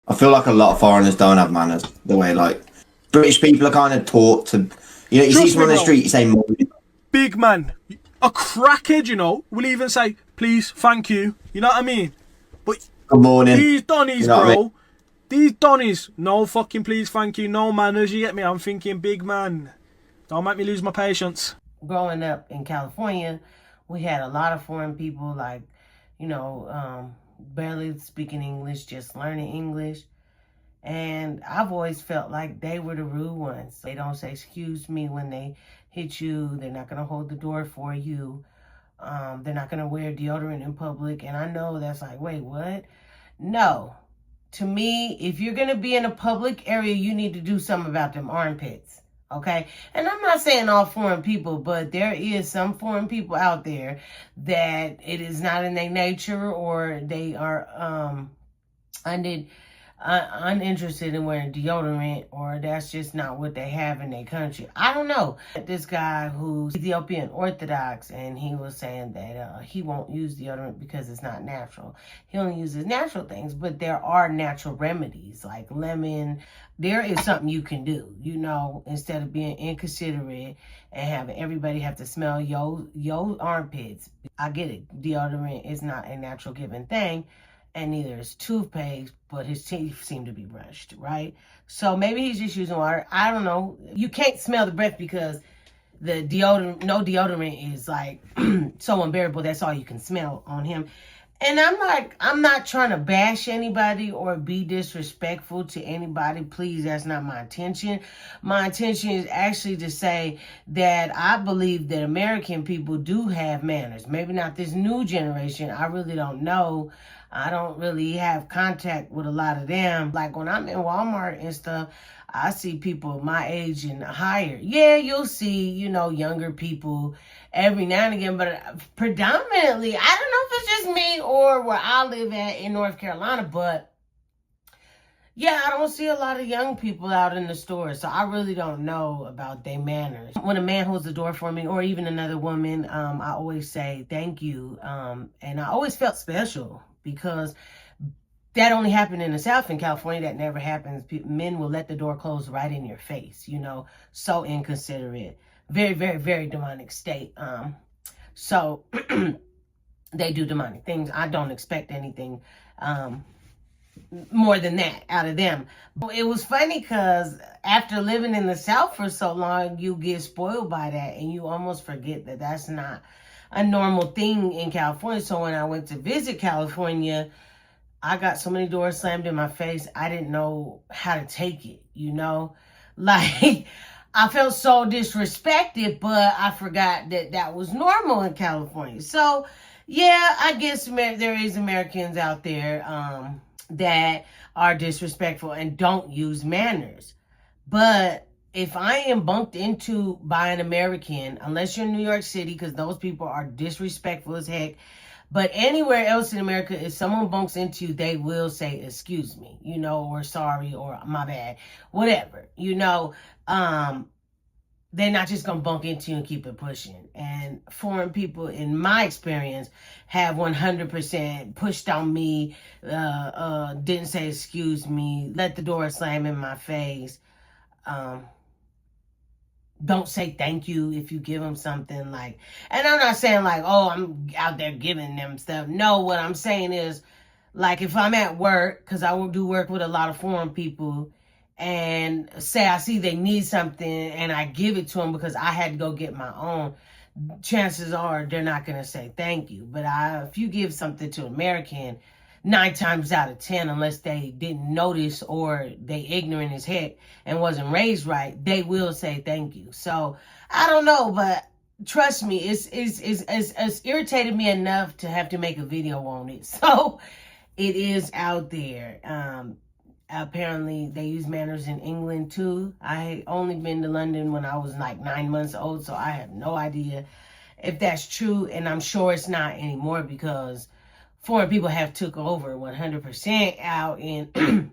I feel like a lot of foreigners don't have manners. The way like British people are kind of taught to, you know, you see Trust someone me, on the bro. street, you say morning. Big man, a crackhead, you know, will even say, please, thank you. You know what I mean? But Good morning. these Donnies, You know what I bro. mean? These Donnies, no fucking please, thank you, no manners, you get me? I'm thinking, big man, don't make me lose my patience. Growing up in California, we had a lot of foreign people, like, barely speaking English, just learning English. And I've always felt like they were the rude ones. They don't say excuse me when they hit you. They're not going to hold the door for you. They're not going to wear deodorant in public. And I know that's like, wait, what? No. To me, if you're going to be in a public area, you need to do something about them armpits. Okay? And I'm not saying all foreign people, but there is some foreign people out there that it is not in their nature, or they are uninterested in wearing deodorant, or that's just not what they have in their country. I don't know. This guy who's Ethiopian Orthodox, and he was saying that he won't use deodorant because it's not natural. He only uses natural things, but there are natural remedies like lemon. There is something you can do, you know, instead of being inconsiderate and having everybody have to smell your armpits. I get it. Deodorant is not a natural given thing, and neither is toothpaste, but his teeth seem to be brushed, right? So maybe he's just using water. I don't know. You can't smell the breath because the deodorant, no deodorant is like so unbearable. That's all you can smell on him. And I'm like, I'm not trying to bash anybody or be disrespectful to anybody. Please, that's not my intention. My intention is actually to say that I believe that American people do have manners. Maybe not this new generation. I really don't know. I don't really have contact with a lot of them. Like when I'm in Walmart and stuff, I see people my age and higher. Yeah, you'll see, you know, younger people every now and again, but predominantly, I don't know if it's just me or where I live at in North Carolina, but yeah, I don't see a lot of young people out in the store, so I really don't know about their manners. When a man holds the door for me, or even another woman, I always say thank you, and I always felt special because that only happened in the South. In California, that never happens. Men will let the door close right in your face, you know, so inconsiderate. Very, very, very demonic state. So they do demonic things. I don't expect anything more than that out of them. But it was funny because after living in the South for so long, you get spoiled by that and you almost forget that that's not a normal thing in California. So when I went to visit California, I got so many doors slammed in my face, I didn't know how to take it, you know? Like, I felt so disrespected, but I forgot that that was normal in California. So, yeah, I guess there is Americans out there that are disrespectful and don't use manners. But if I am bumped into by an American, unless you're in New York City, because those people are disrespectful as heck, but anywhere else in America, if someone bumps into you, they will say, excuse me, you know, or sorry, or my bad, whatever, you know. They're not just going to bump into you and keep it pushing. And foreign people, in my experience, have 100% pushed on me, didn't say excuse me, let the door slam in my face. Don't say thank you if you give them something, like, and I'm not saying like, oh, I'm out there giving them stuff. No, what I'm saying is, like, if I'm at work, because I will do work with a lot of foreign people, and say I see they need something and I give it to them because I had to go get my own, chances are they're not going to say thank you. But if you give something to an American, 9 times out of 10, unless they didn't notice or they ignorant as heck and wasn't raised right, they will say thank you. So I don't know, but trust me, it's irritated me enough to have to make a video on it. So it is out there. Apparently they use manners in England too. I only been to London when I was like 9 months old, so I have no idea if that's true, and I'm sure it's not anymore because foreign people have took over 100% out in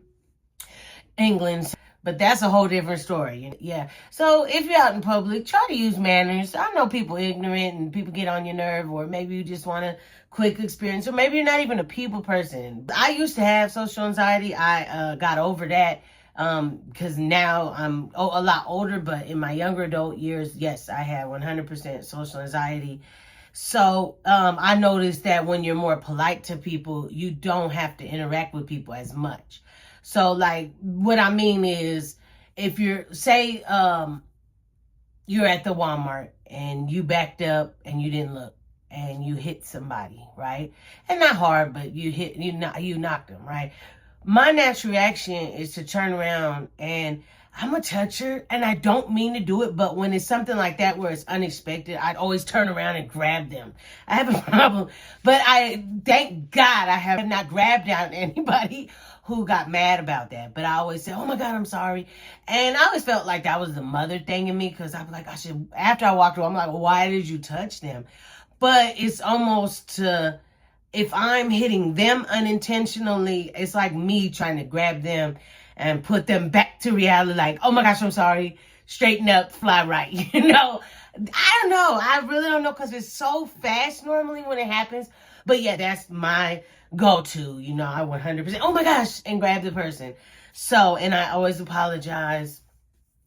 England. But that's a whole different story. Yeah. So if you're out in public, try to use manners. I know people ignorant and people get on your nerve, or maybe you just want to quick experience, or maybe you're not even a people person. I used to have social anxiety. I got over that because now I'm a lot older, but in my younger adult years, yes, I had 100% social anxiety. So I noticed that when you're more polite to people, you don't have to interact with people as much. So like what I mean is, if you're, say, you're at the Walmart and you backed up and you didn't look and you hit somebody, right? And not hard, but you knocked them, right? My natural reaction is to turn around, and I'm a toucher and I don't mean to do it, but when it's something like that where it's unexpected, I'd always turn around and grab them. I have a problem, but thank God I have not grabbed down anybody who got mad about that. But I always say, oh my God, I'm sorry. And I always felt like that was the mother thing in me, because I'm like, after I walked away, I'm like, well, why did you touch them? But it's almost if I'm hitting them unintentionally, it's like me trying to grab them and put them back to reality, like, oh my gosh, I'm sorry, straighten up, fly right, I don't know. I really don't know, because it's so fast normally when it happens. But yeah, that's my go-to, I 100%, oh my gosh, and grab the person. So, and I always apologize,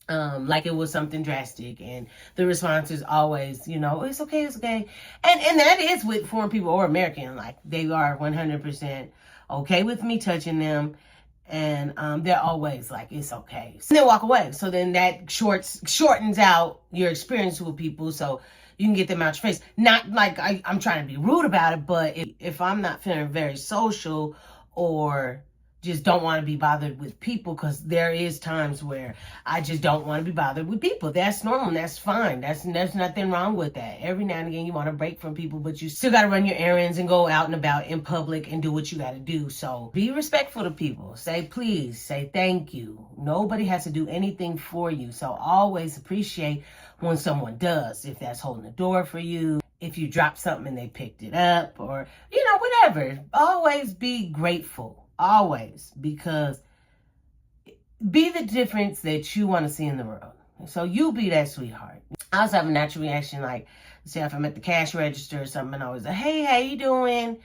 like it was something drastic, and the response is always, it's okay, it's okay. And that is with foreign people or American, like they are 100% okay with me touching them. And they're always like, it's okay. So they walk away. So then that shortens out your experience with people, so you can get them out your face. Not like I'm trying to be rude about it, but if I'm not feeling very social, or just don't want to be bothered with people, because there is times where I just don't want to be bothered with people. That's normal. That's fine. There's nothing wrong with that. Every now and again you want to break from people, but you still got to run your errands and go out and about in public and do what you got to do. So be respectful to people. Say please. Say thank you. Nobody has to do anything for you. So always appreciate when someone does. If that's holding the door for you, if you drop something and they picked it up, or, whatever. Always be grateful. Always, because be the difference that you want to see in the world. So you be that sweetheart. I also have a natural reaction, like, say if I'm at the cash register or something, and I always say, hey, how you doing?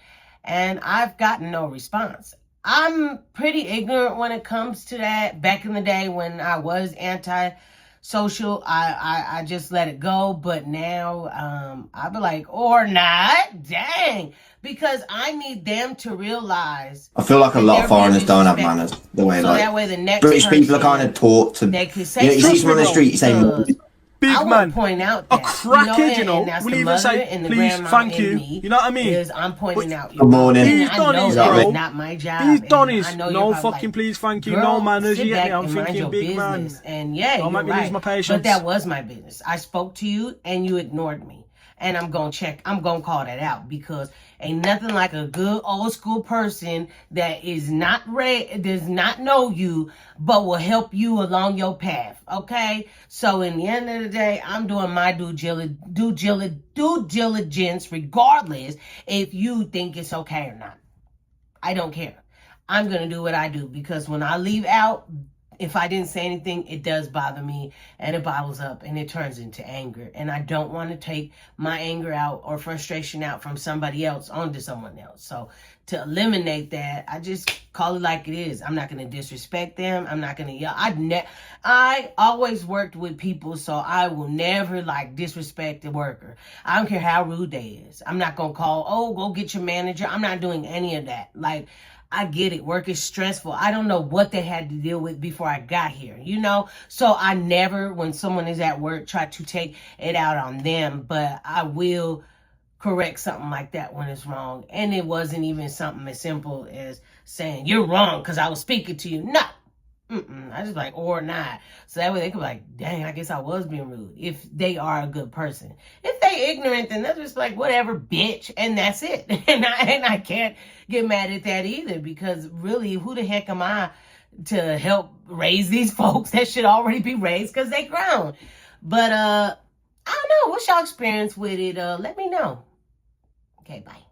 And I've gotten no response. I'm pretty ignorant when it comes to that. Back in the day when I was anti-social, I just let it go. But now I'll be like, or not, dang. Because I need them to realize. I feel like a lot of foreigners don't have manners. The way, so like, that way the next British people are kind of taught to. They could say, you see someone on the street, you say, big man, point out a that, crackhead, will even say, please, thank you. You know what I mean? Is I'm pointing out. Good morning. These Donnies, bro. Not my job. These Donnies, no fucking like, please, thank you, no manners. You get me? I'm thinking, big man. And yeah, don't make me lose my patience. But that was my business. I spoke to you and you ignored me. And I'm going to call that out, because ain't nothing like a good old school person that is does not know you, but will help you along your path. Okay. So in the end of the day, I'm doing my due diligence, regardless if you think it's okay or not. I don't care. I'm going to do what I do, because when I leave out, if I didn't say anything, it does bother me, and it bottles up and it turns into anger. And I don't want to take my anger out or frustration out from somebody else onto someone else. So to eliminate that, I just call it like it is. I'm not going to disrespect them. I'm not going to yell. I always worked with people, so I will never disrespect a worker. I don't care how rude they is. I'm not going to call, oh, go get your manager. I'm not doing any of that. I get it. Work is stressful. I don't know what they had to deal with before I got here, So I never, when someone is at work, try to take it out on them. But I will correct something like that when it's wrong. And it wasn't even something as simple as saying, you're wrong because I was speaking to you. No. I just or not. So that way they could be like, dang, I guess I was being rude. If they are a good person. If they ignorant, then they're just like, whatever, bitch. And that's it. And I can't get mad at that either, because really, who the heck am I to help raise these folks that should already be raised because they grown? But I don't know. What's y'all experience with it? Let me know. Okay, bye.